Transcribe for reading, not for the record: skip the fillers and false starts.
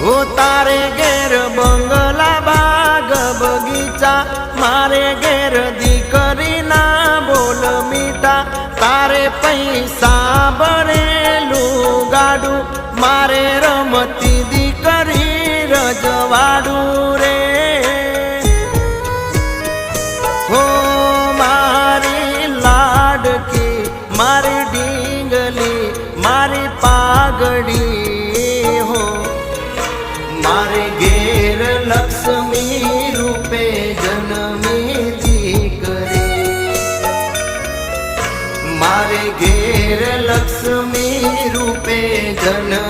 हो तारे घेर बंगला बाग बगीचा, मारे घेर दीकरी ना बोल मीठा, तारे पैसा भरेलू गाडू, मारे रमती दीकरी रजवाडू रे। हो मारी लाडकी मारी डींगली मारी पागड़ी, हो मारे घेर लक्ष्मी रूपे जन्मी दीकरी, मारे घेर लक्ष्मी रूपे जन्मी